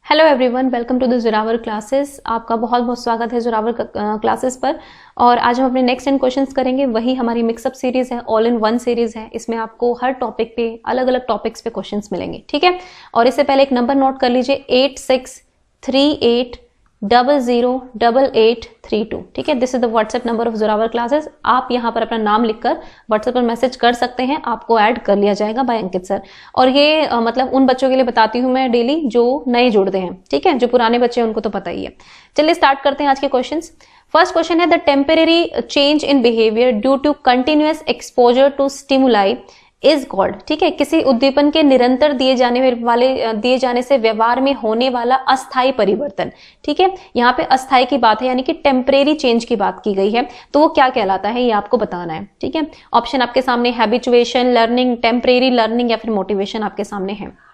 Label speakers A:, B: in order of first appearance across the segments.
A: Hello everyone, welcome to the Zorawar classes. आपका बहुत बहुत स्वागत है जोरावर क्लासेस पर। और आज हम अपने नेक्स्ट 10 क्वेश्चंस करेंगे। वही हमारी मिक्सअप सीरीज है, ऑल इन वन सीरीज है। इसमें आपको हर टॉपिक पे अलग अलग टॉपिक्स पे क्वेश्चंस मिलेंगे, ठीक है। और इससे पहले एक नंबर नोट कर लीजिए, 8638008832, ठीक है। This is the WhatsApp number of Zorawar classes. आप यहाँ पर अपना नाम लिखकर व्हाट्सएप पर मैसेज कर सकते हैं, आपको ऐड कर लिया जाएगा बाय अंकित सर। और ये मतलब उन बच्चों के लिए बताती हूँ मैं डेली जो नए जुड़ते हैं, ठीक है। जो पुराने बच्चे हैं उनको तो पता ही है। चलिए स्टार्ट करते हैं आज के क्वेश्चंस। फर्स्ट क्वेश्चन है, the temporary change in behaviour due to continuous exposure to stimuli is called, ठीक है। किसी उद्दीपन के निरंतर दिए जाने से व्यवहार में होने वाला अस्थायी परिवर्तन, ठीक है। यहाँ पे अस्थायी की बात है, यानी कि टेम्परेरी चेंज की बात की गई है, तो वो क्या कहलाता है ये आपको बताना है, ठीक है। ऑप्शन आपके सामने हैबिचुएशन, लर्निंग, टेम्परेरी लर्निंग या फिर मोटिवेशन आपके सामने है।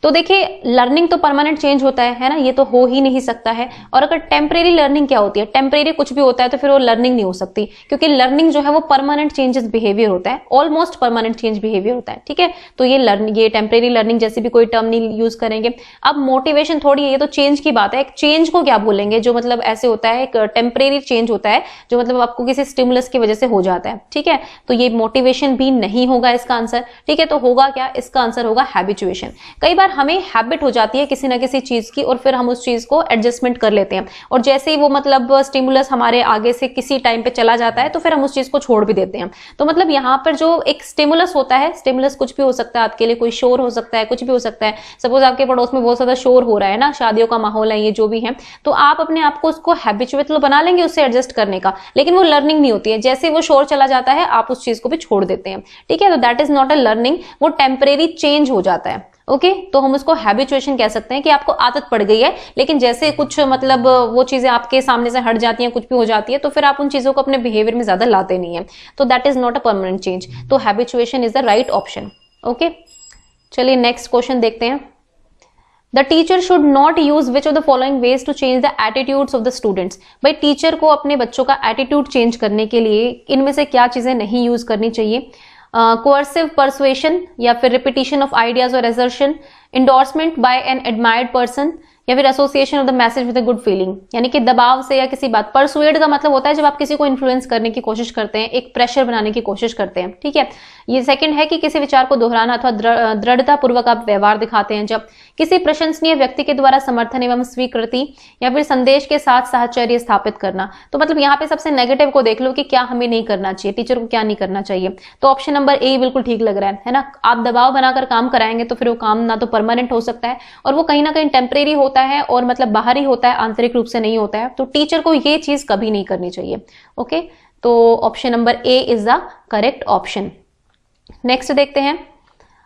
A: तो देखिए, लर्निंग तो परमानेंट चेंज होता है ना, ये तो हो ही नहीं सकता है। और अगर टेम्परेरी लर्निंग क्या होती है, टेम्परेरी कुछ भी होता है तो फिर वो लर्निंग नहीं हो सकती, क्योंकि लर्निंग जो है वो परमानेंट चेंजेस बिहेवियर होता है, ऑलमोस्ट परमानेंट चेंज बिहेवियर होता है, ठीक है। तो ये टेम्परेरी लर्निंग जैसे भी कोई टर्म नहीं यूज करेंगे। अब मोटिवेशन थोड़ी है, ये तो चेंज की बात है। एक चेंज को क्या बोलेंगे जो मतलब ऐसे होता है, एक टेम्परेरी चेंज होता है जो मतलब आपको किसी स्टिमुलस की वजह से हो जाता है, ठीक है। तो ये मोटिवेशन भी नहीं होगा इसका आंसर, ठीक है। तो होगा क्या, इसका आंसर होगा हैबिचुएशन। कई बार हमें हैबिट हो जाती है किसी ना किसी चीज की और फिर हम उस चीज को एडजस्टमेंट कर लेते हैं, और जैसे ही वो मतलब स्टिमुलस हमारे आगे से किसी टाइम पे चला जाता है तो फिर हम उस चीज को छोड़ भी देते हैं। तो मतलब यहाँ पर जो एक स्टिमुलस होता है, स्टिमुलस कुछ भी हो सकता है आपके लिए, कोई शोर हो सकता है, कुछ भी हो सकता है। सपोज आपके पड़ोस में बहुत ज्यादा शोर हो रहा है ना, शादियों का माहौल है, ये जो भी है, तो आप अपने आप को उसको हैबिचुएट बना लेंगे उससे एडजस्ट करने का, लेकिन वो लर्निंग नहीं होती है। जैसे वो शोर चला जाता है आप उस चीज को भी छोड़ देते हैं, ठीक है। तो that is not a learning, वो टेम्परेरी चेंज हो जाता है, ओके। तो हम उसको हैबिचुएशन कह सकते हैं कि आपको आदत पड़ गई है, लेकिन जैसे कुछ मतलब वो चीजें आपके सामने से हट जाती हैं, कुछ भी हो जाती है, तो फिर आप उन चीजों को अपने बिहेवियर में ज्यादा लाते नहीं है। तो that is not a permanent change. तो habituation is the right option, okay. चलिए नेक्स्ट क्वेश्चन देखते हैं। The teacher should not use which of the following ways to change the attitudes of the students। भाई teacher को अपने बच्चों का attitude change करने के लिए इनमें से क्या चीजें नहीं यूज करनी चाहिए? कोअर्सिव परसुएशन, या फिर रिपीटिशन ऑफ आइडियाज और assertion, endorsement by an admired person, या फिर association of the message with a good feeling. यानी कि दबाव से या किसी बात, परसुएड का मतलब होता है जब आप किसी को इन्फ्लुएंस करने की कोशिश करते हैं, एक प्रेशर बनाने की कोशिश करते हैं, ठीक है। ये सेकंड है कि किसी विचार को दोहराना अथवा दृढ़ता पूर्वक आप व्यवहार दिखाते हैं जब किसी प्रशंसनीय व्यक्ति के द्वारा समर्थन एवं स्वीकृति या फिर संदेश के साथ साहचर्य स्थापित करना। तो मतलब यहाँ पे सबसे नेगेटिव को देख लो कि क्या हमें नहीं करना चाहिए, टीचर को क्या नहीं करना चाहिए। तो ऑप्शन नंबर ए बिल्कुल ठीक लग रहा है ना। आप दबाव बनाकर काम कराएंगे तो फिर वो काम ना तो परमानेंट हो सकता है और वो कहीं ना कहीं टेम्परेरी होता है और मतलब बाहरी होता है, आंतरिक रूप से नहीं होता है। तो टीचर को ये चीज कभी नहीं करनी चाहिए, ओके। तो option number A is the correct option. Next देखते हैं,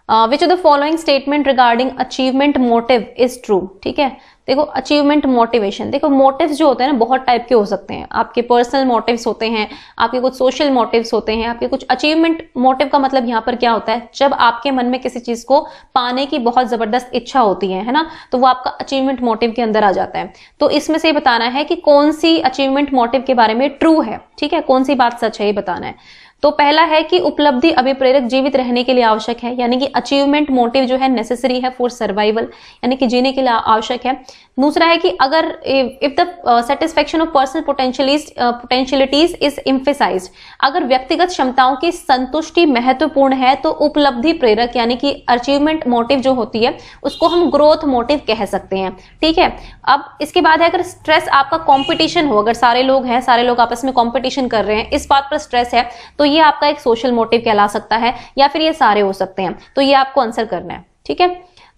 A: विच of the following statement regarding achievement motive is true, ठीक है। देखो अचीवमेंट मोटिवेशन, देखो मोटिव्स जो होते हैं ना बहुत टाइप के हो सकते हैं। आपके पर्सनल मोटिव्स होते हैं, आपके कुछ सोशल मोटिव्स होते हैं, आपके कुछ अचीवमेंट मोटिव का मतलब यहाँ पर क्या होता है, जब आपके मन में किसी चीज को पाने की बहुत जबरदस्त इच्छा होती है ना, तो वो आपका अचीवमेंट मोटिव के अंदर आ जाता है। तो इसमें से बताना है कि कौन सी अचीवमेंट मोटिव के बारे में ट्रू है, ठीक है, कौन सी बात सच है ये बताना है। तो पहला है कि उपलब्धि अभिप्रेरक जीवित रहने के लिए आवश्यक है, यानी कि अचीवमेंट मोटिव जो है नेसेसरी है फॉर सर्वाइवल, यानी कि जीने के लिए आवश्यक है। दूसरा है कि अगर if the satisfaction of personal potentialities is emphasised, अगर व्यक्तिगत क्षमताओं की संतुष्टि महत्वपूर्ण है तो उपलब्धि प्रेरक यानी कि अचीवमेंट मोटिव जो होती है उसको हम ग्रोथ मोटिव कह सकते हैं, ठीक है। अब इसके बाद है, अगर स्ट्रेस आपका कॉम्पिटिशन हो, अगर सारे लोग हैं, सारे लोग आपस में कॉम्पिटिशन कर रहे हैं, इस बात पर स्ट्रेस है, तो ये आपका एक सोशल मोटिव कहला सकता है, या फिर ये सारे हो सकते हैं। तो ये आपको आंसर करना है, ठीक है।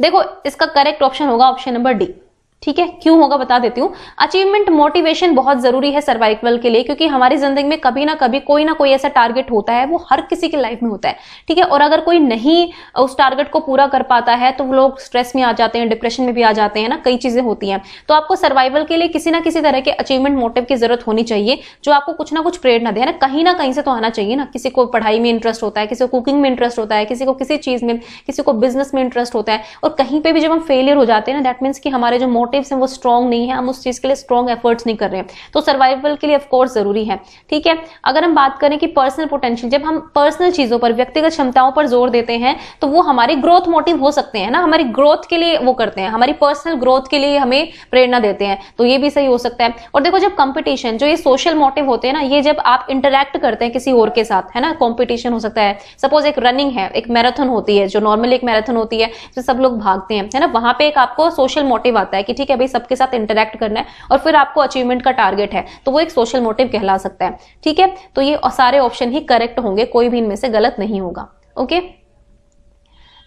A: देखो इसका करेक्ट ऑप्शन होगा ऑप्शन नंबर डी, ठीक है। क्यों होगा बता देती हूँ। अचीवमेंट मोटिवेशन बहुत जरूरी है सर्वाइवल के लिए, क्योंकि हमारी जिंदगी में कभी ना कभी कोई ना कोई ऐसा टारगेट होता है, वो हर किसी की लाइफ में होता है, ठीक है। और अगर कोई नहीं उस टारगेट को पूरा कर पाता है तो लोग स्ट्रेस में आ जाते हैं, डिप्रेशन में भी आ जाते हैं ना, कई चीजें होती हैं। तो आपको सर्वाइवल के लिए किसी ना किसी तरह के अचीवमेंट मोटिव की जरूरत होनी चाहिए जो आपको कुछ ना कुछ प्रेरणा दे, ना कहीं से तो आना चाहिए ना। किसी को पढ़ाई में इंटरेस्ट होता है, किसी को कुकिंग में इंटरेस्ट होता है, किसी को किसी चीज में, किसी को बिजनेस में इंटरेस्ट होता है, और कहीं पे भी जब हम फेलियर हो जाते हैं ना, दैट मीन्स कि हमारे जो मोटिव्स हैं वो स्ट्रॉन्ग नहीं है, हम उस चीज के लिए स्ट्रॉन्ग एफर्ट्स नहीं कर रहे हैं, तो सर्वाइवल के लिए ऑफकोर्स जरूरी है। ठीक है, अगर हम बात करें कि पर्सनल पोटेंशियल, जब हम पर्सनल चीजों पर, व्यक्तिगत क्षमताओं पर जोर देते हैं तो वो हमारी ग्रोथ मोटिव हो सकते हैं ना, हमारी ग्रोथ के लिए वो करते हैं, हमारी पर्सनल ग्रोथ के लिए हमें प्रेरणा देते हैं, तो ये भी सही हो सकता है। और देखो जब कंपटीशन, जो ये सोशल मोटिव होते हैं ना, ये जब आप इंटरैक्ट करते हैं किसी और के साथ, है ना, कंपटीशन हो सकता है, सपोज एक रनिंग है, एक मैराथन होती है, जो नॉर्मल एक मैराथन होती है जो सब लोग भागते हैं, है ना, वहां पे एक आपको सोशल मोटिव आता है कि ठीक है भाई सबके साथ इंटरैक्ट करना है और फिर आपको अचीवमेंट का टारगेट है, तो वो एक सोशल मोटिव कहला सकता है। ठीक है, तो ये सारे ऑप्शन ही करेक्ट होंगे, कोई भी इनमें से गलत नहीं होगा। ओके,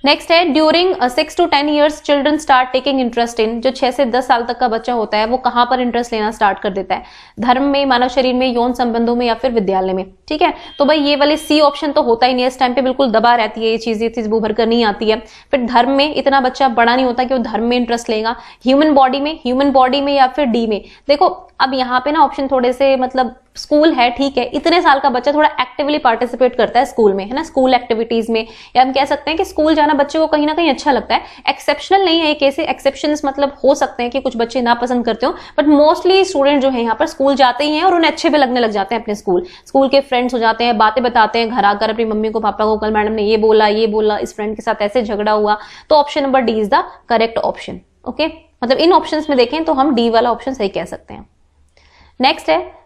A: नेक्स्ट है during 6 to 10 years children start taking interest in, जो 6 से 10 साल तक का बच्चा होता है वो कहां पर इंटरेस्ट लेना स्टार्ट कर देता है, धर्म में, मानव शरीर में, यौन संबंधों में या फिर विद्यालय में। ठीक है, तो भाई ये वाले सी ऑप्शन तो होता ही नहीं है, इस टाइम पे बिल्कुल दबा रहती है, ये चीज उभर कर नहीं आती है। फिर धर्म में इतना बच्चा बड़ा नहीं होता कि वो धर्म में इंटरेस्ट लेगा, ह्यूमन बॉडी में या फिर डी में। देखो अब यहाँ पे ना ऑप्शन थोड़े से, मतलब स्कूल है, ठीक है, इतने साल का बच्चा थोड़ा एक्टिवली पार्टिसिपेट करता है स्कूल में, है ना, स्कूल एक्टिविटीज में, या हम कह सकते हैं कि स्कूल जाना बच्चे को कहीं ना कहीं अच्छा लगता है। एक्सेप्शनल नहीं है ये केस, एक्सेप्शंस मतलब हो सकते हैं कि कुछ बच्चे ना पसंद करते हो, बट मोस्टली स्टूडेंट जो है यहाँ पर स्कूल जाते ही हैं और उन्हें अच्छे भी लगने लग जाते हैं अपने स्कूल के फ्रेंड्स हो जाते हैं, बातें बताते हैं घर आकर अपनी मम्मी को, पापा को, कल मैडम ने ये बोला, इस फ्रेंड के साथ ऐसे झगड़ा हुआ, तो option number D is the correct option. Okay, मतलब इन ऑप्शंस में देखें तो हम डी वाला ऑप्शन सही कह सकते हैं। नेक्स्ट है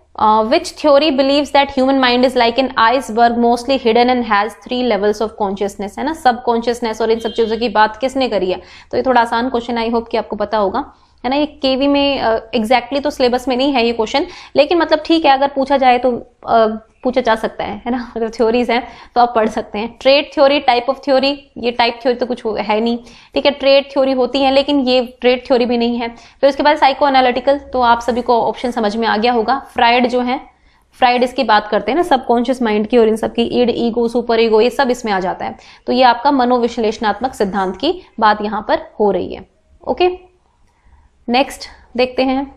A: which theory believes that human mind is like an iceberg mostly hidden and has 3 levels of consciousness, है ना, सब कॉन्शियसनेस और इन सब चीजों की बात किसने करी है, तो ये थोड़ा आसान क्वेश्चन, आई होप कि आपको पता होगा, है ना। ये केवी में एग्जैक्टली तो सिलेबस में नहीं है ये क्वेश्चन, लेकिन मतलब ठीक है अगर पूछा जाए तो पूछा जा सकता है ना, अगर थ्योरीज हैं तो आप पढ़ सकते हैं। Trade theory, type of theory, ये टाइप थ्योरी तो कुछ है नहीं, ठीक है, ट्रेड थ्योरी होती है लेकिन ये ट्रेड थ्योरी भी नहीं है। फिर उसके बाद साइको एनालिटिकल, तो आप सभी को ऑप्शन समझ में आ गया होगा। फ्राइड जो है, फ्राइड इसकी बात करते हैं ना सबकॉन्शियस माइंड की और इन सब की, ईड, ईगो, सुपर ईगो, ये सब इसमें आ जाता है, तो ये आपका मनोविश्लेषणात्मक सिद्धांत की बात यहां पर हो रही है। ओके, नेक्स्ट देखते हैं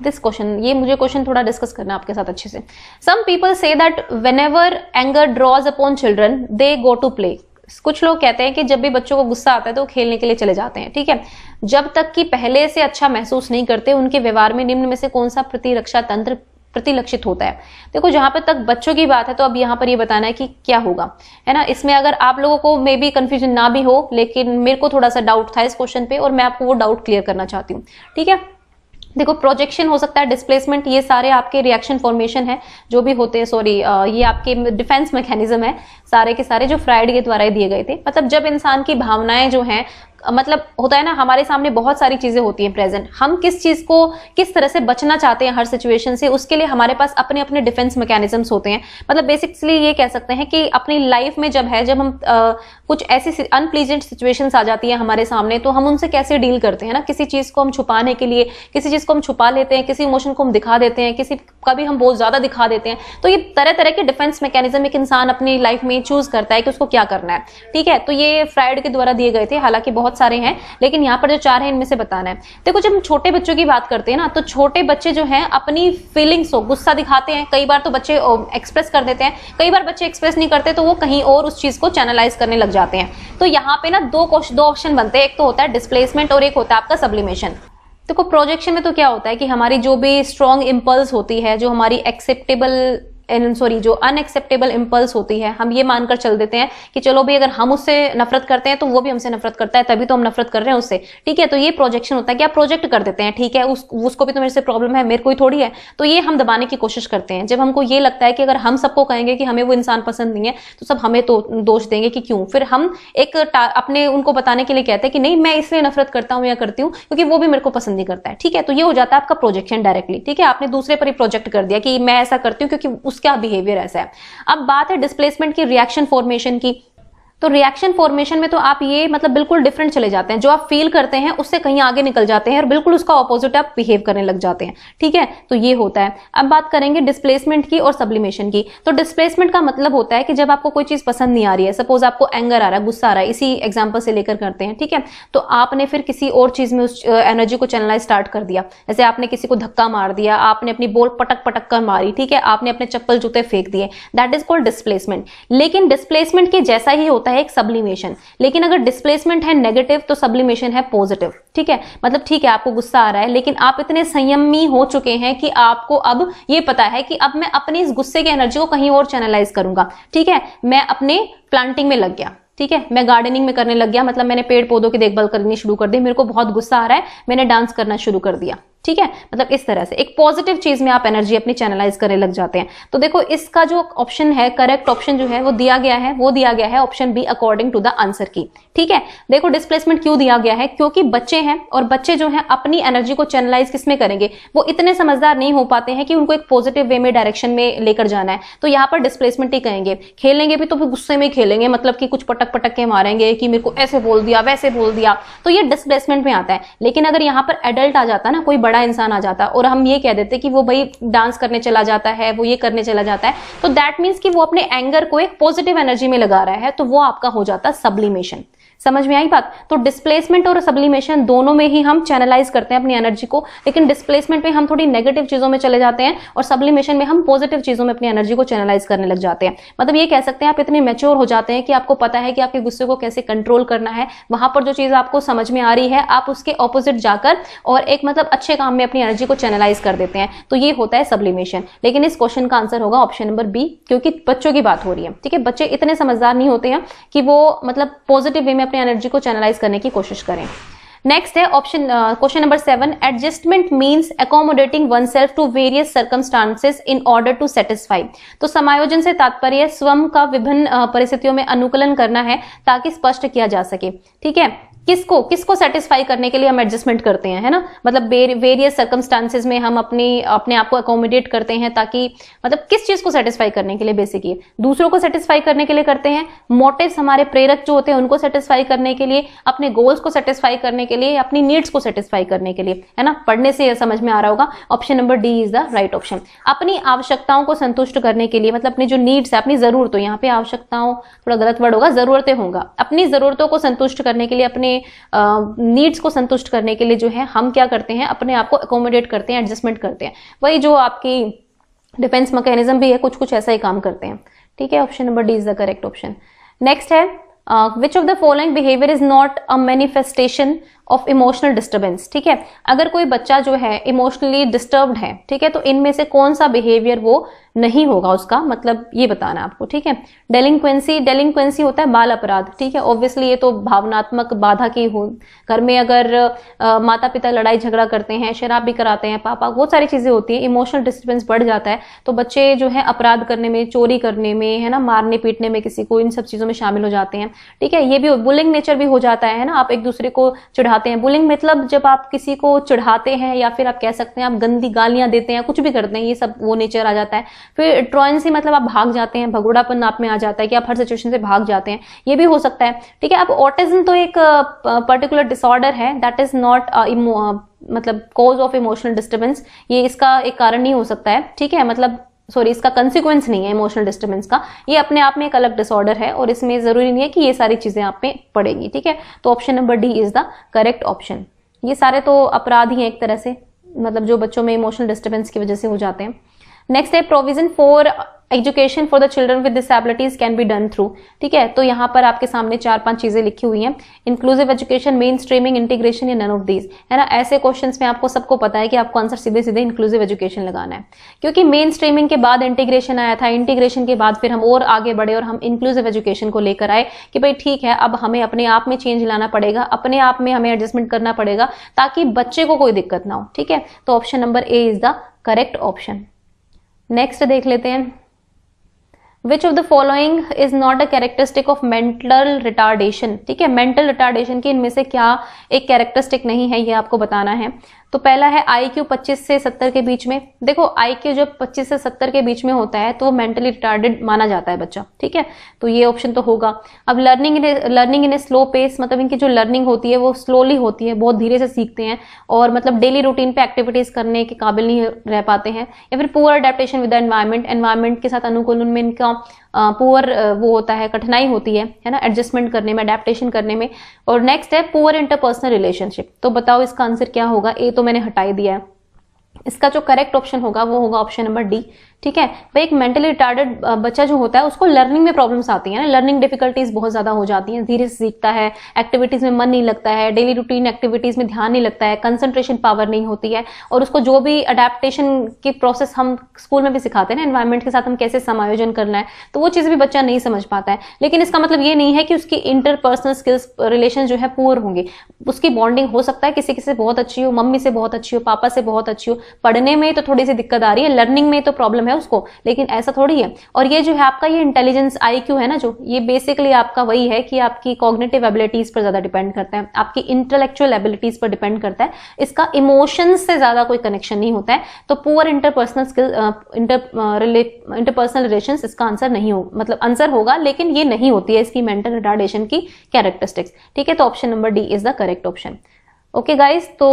A: दिस क्वेश्चन, ये मुझे क्वेश्चन थोड़ा डिस्कस करना है आपके साथ अच्छे से। Some people say that whenever anger draws upon children they go to play, कुछ लोग कहते हैं कि जब भी बच्चों को गुस्सा आता है तो वो खेलने के लिए चले जाते हैं। ठीक है, जब तक कि पहले से अच्छा महसूस नहीं करते, उनके व्यवहार में निम्न में से कौन सा प्रतिरक्षा तंत्र प्रतिलक्षित होता है। देखो जहां पर तक बच्चों की बात है तो अब यहाँ पर ये बताना है कि क्या होगा, है ना। इसमें अगर आप लोगों को मे बी कंफ्यूजन ना भी हो, लेकिन मेरे को थोड़ा सा डाउट था इस क्वेश्चन पे और मैं आपको वो डाउट क्लियर करना चाहती हूँ। ठीक है, देखो प्रोजेक्शन हो सकता है, डिस्प्लेसमेंट, ये सारे आपके रिएक्शन फॉर्मेशन है जो भी होते हैं, सॉरी ये आपके डिफेंस मैकेनिज्म है सारे के सारे जो फ्राइड के द्वारा दिए गए थे। मतलब जब इंसान की भावनाएं जो हैं, मतलब होता है ना, हमारे सामने बहुत सारी चीजें होती हैं प्रेजेंट, हम किस चीज को किस तरह से बचना चाहते हैं हर सिचुएशन से, उसके लिए हमारे पास अपने अपने डिफेंस मैकेनिज्म्स होते हैं। मतलब बेसिकली ये कह सकते हैं कि अपनी लाइफ में जब हम कुछ ऐसी अनप्लीजेंट सिचुएशंस आ जाती है हमारे सामने, तो हम उनसे कैसे डील करते हैं ना। किसी चीज को हम छुपाने के लिए, किसी चीज को हम छुपा लेते हैं, किसी इमोशन को हम दिखा देते हैं, किसी कभी हम बहुत ज्यादा दिखा देते हैं, तो ये तरह तरह के डिफेंस मैकेनिज्म एक इंसान अपनी लाइफ में चूज करता है कि उसको क्या करना है। ठीक है, तो ये फ्राइड के द्वारा दिए गए थे, हालांकि बहुत सारे हैं लेकिन यहाँ पर जो 4 हैं इनमें से बताना है। देखो जब हम छोटे बच्चों की बात करते हैं ना, तो छोटे बच्चे जो हैं अपनी फीलिंग्स को, गुस्सा दिखाते हैं, कई बार तो बच्चे एक्सप्रेस कर देते हैं, कई बार बच्चे एक्सप्रेस नहीं करते तो वो कहीं और उस चीज को चैनलाइज करने लग जाते हैं। तो यहाँ पे ना दो ऑप्शन बनते हैं, एक तो होता है डिस्प्लेसमेंट और एक होता है आपका सब्लिमेशन। देखो प्रोजेक्शन में तो क्या होता है कि हमारी जो भी स्ट्रॉन्ग इंपल्स होती है, जो हमारी जो अनएक्सेप्टेबल इंपल्स होती है, हम ये मानकर चल देते हैं कि चलो भाई अगर हम उससे नफरत करते हैं तो वो भी हमसे नफरत करता है, तभी तो हम नफरत कर रहे हैं उससे। ठीक है, तो ये प्रोजेक्शन होता है कि आप प्रोजेक्ट कर देते हैं, ठीक है, उसको भी तो मेरे से प्रॉब्लम है, मेरे को ही थोड़ी है, तो ये हम दबाने की कोशिश करते हैं। जब हमको ये लगता है कि अगर हम सबको कहेंगे कि हमें वो इंसान पसंद नहीं है तो सब हमें तो दोष देंगे कि क्यों, फिर हम एक अपने उनको बताने के लिए कहते हैं कि नहीं मैं इसलिए नफरत करता हूं या करती हूँ क्योंकि वो भी मेरे को पसंद नहीं करता है। ठीक है, तो ये हो जाता है आपका प्रोजेक्शन डायरेक्टली। ठीक है, आपने दूसरे पर ही प्रोजेक्ट कर दिया कि मैं ऐसा करती हूँ क्योंकि उसका बिहेवियर ऐसा है। अब बात है डिस्प्लेसमेंट की, रिएक्शन फॉर्मेशन की। तो रिएक्शन फॉर्मेशन में तो आप ये मतलब बिल्कुल डिफरेंट चले जाते हैं, जो आप फील करते हैं उससे कहीं आगे निकल जाते हैं और बिल्कुल उसका ऑपोजिट आप बिहेव करने लग जाते हैं। ठीक है, तो ये होता है। अब बात करेंगे डिस्प्लेसमेंट की और सब्लिमेशन की। तो डिस्प्लेसमेंट का मतलब होता है कि जब आपको कोई चीज पसंद नहीं आ रही है, सपोज आपको एंगर आ रहा है, गुस्सा आ रहा है, इसी एग्जाम्पल से लेकर करते हैं। ठीक है, तो आपने फिर किसी और चीज में उस एनर्जी को चैनलाइज स्टार्ट कर दिया, जैसे आपने किसी को धक्का मार दिया, आपने अपनी बॉल पटक पटक कर मारी, ठीक है, आपने अपने चप्पल जूते फेंक दिए, दैट इज कॉल्ड डिस्प्लेसमेंट। लेकिन डिस्प्लेसमेंट के जैसा ही होता होता है एक सब्लिमेशन। लेकिन अगर डिस्प्लेसमेंट है नेगेटिव तो सब्लिमेशन है पॉजिटिव। ठीक है, मतलब ठीक है आपको गुस्सा आ रहा है, लेकिन आप इतने संयमी हो चुके हैं कि आपको अब ये पता है कि अब मैं अपनी इस गुस्से की एनर्जी को कहीं और चैनलाइज करूंगा। ठीक है, मैं अपने प्लांटिंग में लग गया। ठीक है, मैं गार्डनिंग में करने लग गया, मतलब मैंने पेड़ पौधों की देखभाल करनी शुरू कर दी। मेरे को बहुत गुस्सा आ रहा है, मैंने डांस करना शुरू कर दिया। ठीक है, मतलब इस तरह से एक पॉजिटिव चीज में आप एनर्जी अपनी चैनलाइज करने लग जाते हैं। तो देखो इसका जो ऑप्शन है, करेक्ट ऑप्शन जो है वो दिया गया है option B according to the answer key. ठीक है, देखो डिस्प्लेसमेंट क्यों दिया गया है, क्योंकि बच्चे हैं और बच्चे जो हैं अपनी एनर्जी को चैनलाइज किसमें करेंगे, वो इतने समझदार नहीं हो पाते हैं कि उनको एक पॉजिटिव वे में डायरेक्शन में लेकर जाना है। तो यहाँ पर डिस्प्लेसमेंट ही कहेंगे। खेलेंगे भी तो फिर गुस्से में खेलेंगे, मतलब कि कुछ पटक पटक के मारेंगे कि मेरे को ऐसे बोल दिया वैसे बोल दिया, तो ये डिस्प्लेसमेंट में आता है। लेकिन अगर यहाँ पर एडल्ट आ जाता ना, कोई बड़ा इंसान आ जाता और हम ये कह देते कि वो भाई डांस करने चला जाता है, वो ये करने चला जाता है, तो दैट मीन्स कि वो अपने एंगर को एक पॉजिटिव एनर्जी में लगा रहा है, तो वो आपका हो जाता सब्लिमेशन। समझ में आई बात? तो डिस्प्लेसमेंट और सब्लिमेशन दोनों में ही हम चैनलाइज करते हैं अपनी एनर्जी को, लेकिन डिस्प्लेसमेंट में हम थोड़ी नेगेटिव चीजों में चले जाते हैं और सब्लिमेशन में हम पॉजिटिव चीजों में अपनी एनर्जी को चैनलाइज करने लग जाते हैं। मतलब ये कह सकते हैं आप इतने मैच्योर हो जाते हैं कि आपको पता है कि आपके गुस्से को कैसे कंट्रोल करना है। वहां पर जो चीज आपको समझ में आ रही है आप उसके ऑपोजिट जाकर और एक मतलब अच्छे काम में अपनी एनर्जी को चैनलाइज कर देते हैं, तो ये होता है सब्लिमेशन। लेकिन इस क्वेश्चन का आंसर होगा ऑप्शन नंबर बी, क्योंकि बच्चों की बात हो रही है। ठीक है, बच्चे इतने समझदार नहीं होते हैं कि वो मतलब पॉजिटिव वे में अपनी एनर्जी को चैनलाइज करने की कोशिश करें। नेक्स्ट है option question number 7, adjustment means accommodating oneself to various circumstances in order to satisfy. तो समायोजन से तात्पर्य स्वयं का विभिन्न परिस्थितियों में अनुकूलन करना है ताकि स्पष्ट किया जा सके। ठीक है, किसको सेटिस्फाई करने के लिए हम एडजस्टमेंट करते हैं, है ना, मतलब वेरियस सर्कमस्टांसेस में हम अपने आप को अकोमोडेट करते हैं ताकि मतलब किस चीज को सेटिस्फाई करने के लिए, बेसिकली दूसरों को सेटिस्फाई करने के लिए करते हैं। मोटिव्स हमारे प्रेरक जो होते हैं उनको सेटिस्फाई करने के लिए, अपने गोल्स को सेटिस्फाई करने के लिए, अपनी नीड्स को सेटिस्फाई करने के लिए, है ना। पढ़ने से समझ में आ रहा होगा, option number D is the right option. अपनी आवश्यकताओं को संतुष्ट करने के लिए, मतलब अपनी जो नीड्स है, अपनी जरूरतों, यहाँ पे आवश्यकताओं थोड़ा गलत वर्ड होगा, जरूरतें होगा, अपनी जरूरतों को संतुष्ट करने के लिए, अपने नीड्स को संतुष्ट करने के लिए जो है हम क्या करते हैं, अपने आप को अकोमोडेट करते हैं, एडजस्टमेंट करते हैं। वही जो आपकी डिफेंस मैकेनिज्म भी है, कुछ कुछ ऐसा ही काम करते हैं। ठीक है, option number D is the correct option. Next है which of the following behaviour is not a manifestation of emotional disturbance. ठीक है, अगर कोई बच्चा जो है इमोशनली डिस्टर्ब्ड है, ठीक है, तो इनमें से कौन सा बिहेवियर वो नहीं होगा, उसका मतलब ये बताना आपको। ठीक है, डेलिंक्वेंसी होता है बाल अपराध। ठीक है, ऑब्वियसली ये तो भावनात्मक बाधा की हो, घर में अगर माता पिता लड़ाई झगड़ा करते हैं, शराब भी कराते हैं पापा, बहुत सारी चीजें होती है, इमोशनल डिस्टर्बेंस बढ़ जाता है, तो बच्चे जो है अपराध करने में, चोरी करने में, है ना, मारने पीटने में किसी को, इन सब चीजों में शामिल हो जाते हैं। ठीक है, ये भी बुलिंग नेचर भी हो जाता है ना, आप एक दूसरे को चिढ़ाते हैं। बुलिंग मतलब जब आप किसी को चिढ़ाते हैं या फिर आप कह सकते हैं आप गंदी गालियां देते हैं, कुछ भी करते हैं, ये सब वो नेचर आ जाता है। फिर ट्रोएंसी मतलब आप भाग जाते हैं, भगोड़ापन आप में आ जाता है कि आप हर सिचुएशन से भाग जाते हैं, ये भी हो सकता है। ठीक है, अब ऑटिज्म तो एक पर्टिकुलर डिसऑर्डर है, दैट इज नॉट मतलब कॉज ऑफ इमोशनल डिस्टर्बेंस, ये इसका एक कारण नहीं हो सकता है। ठीक है, मतलब सॉरी, इसका कंसिक्वेंस नहीं है इमोशनल डिस्टर्बेंस का, ये अपने आप में एक अलग डिसऑर्डर है और इसमें जरूरी नहीं है कि ये सारी चीजें आप में पड़ेगी। ठीक है, तो option number D is the correct option. ये सारे तो अपराध ही हैं एक तरह से, मतलब जो बच्चों में इमोशनल डिस्टर्बेंस की वजह से हो जाते हैं। नेक्स्ट है provision for education for the children with disabilities can be done through. ठीक है, तो यहाँ पर आपके सामने 4-5 चीजें लिखी हुई हैं, inclusive education, main streaming, integration या नन ऑफ दीज, है ना। ऐसे क्वेश्चंस में आपको सबको पता है कि आपको आंसर सीधे सीधे इंक्लूसिव एजुकेशन लगाना है, क्योंकि मेन स्ट्रीमिंग के बाद इंटीग्रेशन आया था, इंटीग्रेशन के बाद फिर हम और आगे बढ़े और हम इंक्लूसिव एजुकेशन को लेकर आए कि भाई ठीक है, अब हमें अपने आप में चेंज लाना पड़ेगा, अपने आप में हमें एडजस्टमेंट करना पड़ेगा ताकि बच्चे को कोई दिक्कत ना हो। ठीक है, तो option number A is the correct option. Next देख लेते हैं, Which of the following is not a characteristic of mental retardation। ठीक है, मेंटल रिटार्डेशन की इनमें से क्या एक कैरेक्टरिस्टिक नहीं है, ये आपको बताना है। तो पहला है IQ 25 से 70 के बीच में। देखो IQ जब 25 से 70 के बीच में होता है तो मेंटली रिटार्डेड माना जाता है बच्चा। ठीक है, तो ये ऑप्शन तो होगा। अब learning in a slow pace, मतलब इनकी जो लर्निंग होती है वो स्लोली होती है, बहुत धीरे से सीखते हैं और मतलब डेली रूटीन पे एक्टिविटीज करने के काबिल नहीं रह पाते हैं। या फिर poor adaptation with the environment के साथ अनुकूलन में इनका पुअर वो होता है, कठिनाई होती है ना, एडजस्टमेंट करने में, अडेप्टेशन करने में। और नेक्स्ट है पुअर इंटरपर्सनल रिलेशनशिप। तो बताओ इसका आंसर क्या होगा। ए तो मैंने हटाई दिया है, इसका जो करेक्ट ऑप्शन होगा वो होगा ऑप्शन नंबर डी। ठीक है भाई, एक मेंटली रिटार्डेड बच्चा जो होता है उसको लर्निंग में प्रॉब्लम्स आती है ना, लर्निंग डिफिकल्टीज बहुत ज्यादा हो जाती हैं, धीरे से सीखता है, एक्टिविटीज में मन नहीं लगता है, डेली रूटीन एक्टिविटीज में ध्यान नहीं लगता है, कंसंट्रेशन पावर नहीं होती है, और उसको जो भी अडेप्टेशन की प्रोसेस हम स्कूल में भी सिखाते हैं ना, एनवायरमेंट के साथ हम कैसे समायोजन करना है, तो वो चीजें भी बच्चा नहीं समझ पाता है। लेकिन इसका मतलब ये नहीं है कि उसकी इंटरपर्सनल स्किल्स रिलेशन जो है पुअर होंगे, उसकी बॉन्डिंग हो सकता है किसी किसी से बहुत अच्छी हो, मम्मी से बहुत अच्छी हो, पापा से बहुत अच्छी हो, पढ़ने में तो थोड़ी सी दिक्कत आ रही है, लर्निंग में तो प्रॉब्लम है उसको, लेकिन ऐसा थोड़ी है। और ये जो है आपका ये इंटेलिजेंस IQ है ना, जो ये बेसिकली आपका वही है कि आपकी कॉग्निटिव एबिलिटीज पर ज्यादा डिपेंड करता है, आपकी इंटेलेक्चुअल एबिलिटीज पर डिपेंड करता है, इसका इमोशंस से ज्यादा कोई कनेक्शन नहीं होता है। तो poor interpersonal skill, interpersonal relations इसका आंसर नहीं हो, मतलब आंसर होगा लेकिन ये नहीं होती है इसकी मेंटल रिटार्डेशन की कैरेक्टरिस्टिक्स। ठीक है, तो option number D is the correct option. Okay guys, तो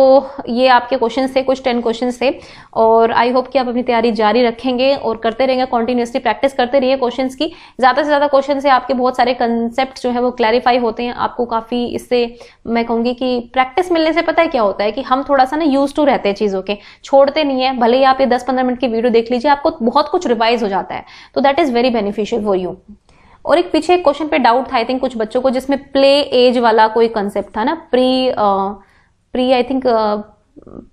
A: ये आपके क्वेश्चन थे, कुछ 10 क्वेश्चन थे, और आई होप कि आप अपनी तैयारी जारी रखेंगे और करते रहेंगे, कॉन्टिन्यूसली प्रैक्टिस करते रहिए क्वेश्चंस की। ज्यादा से ज्यादा क्वेश्चन से आपके बहुत सारे कंसेप्ट जो है वो क्लैरिफाई होते हैं, आपको काफी इससे मैं कहूंगी कि प्रैक्टिस मिलने से पता है क्या होता है कि हम थोड़ा सा ना यूज टू रहते हैं चीजों के, छोड़ते नहीं है। भले ही आप ये 10-15 मिनट की वीडियो देख लीजिए, आपको बहुत कुछ रिवाइज हो जाता है, तो that is very beneficial for you. और एक पीछे एक क्वेश्चन पे डाउट था आई थिंक कुछ बच्चों को, जिसमें प्ले एज वाला कोई कंसेप्ट था ना, प्री आई थिंक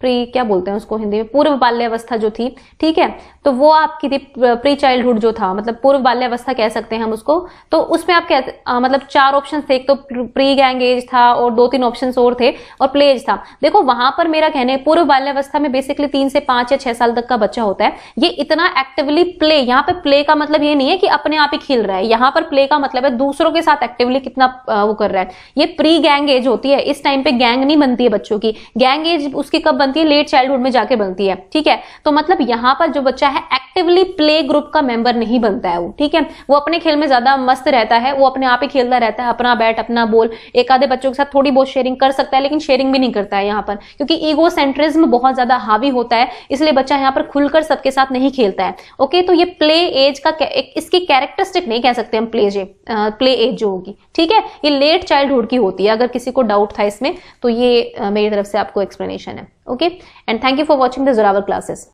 A: प्री क्या बोलते हैं उसको हिंदी में, पूर्व बाल्यावस्था जो थी। ठीक है, तो वो आपकी थी प्री चाइल्डहुड जो था, मतलब पूर्व बाल्यावस्था कह सकते हैं हम उसको। तो उसमें आप क्या मतलब 4 ऑप्शन थे, एक तो प्री गैंग एज था और 2-3 ऑप्शंस और थे, और प्ले एज था। देखो वहां पर मेरा कहना है पूर्व बाल्यावस्था में बेसिकली 3 से 5 या 6 साल तक का बच्चा होता है, ये इतना एक्टिवली प्ले, यहाँ पे प्ले का मतलब ये नहीं है कि अपने आप ही खेल रहा है, यहाँ पर प्ले का मतलब है दूसरों के साथ एक्टिवली कितना वो कर रहा है। ये प्री गैंग एज होती है, इस टाइम पे गैंग नहीं बनती है बच्चों की, गैंग एज उसकी कब बनती है, लेट चाइल्डहुड में जाके बनती है। ठीक है, तो मतलब यहाँ पर जो बच्चा है एक्टिवली प्ले ग्रुप का मेंबर नहीं बनता है वो। ठीक है, वो अपने खेल में ज्यादा मस्त रहता है, वो अपने आप ही खेलता रहता है, अपना बैट अपना बॉल, एक आधे बच्चों के साथ थोड़ी बहुत शेयरिंग कर सकता है, लेकिन शेयरिंग भी नहीं करता है यहाँ पर, क्योंकि ईगो सेंट्रिज्म बहुत ज्यादा हावी होता है, इसलिए बच्चा यहाँ पर खुलकर सबके साथ नहीं खेलता है। ओके, तो ये प्ले एज का इसकी कैरेक्टरिस्टिक नहीं कह सकते हम प्ले एज जो होगी। ठीक है, ये लेट चाइल्डहुड की होती है, अगर किसी को डाउट था इसमें तो ये मेरी तरफ से आपको एक्सप्लेनेशन है। Okay, and thank you for watching the Zorawar classes.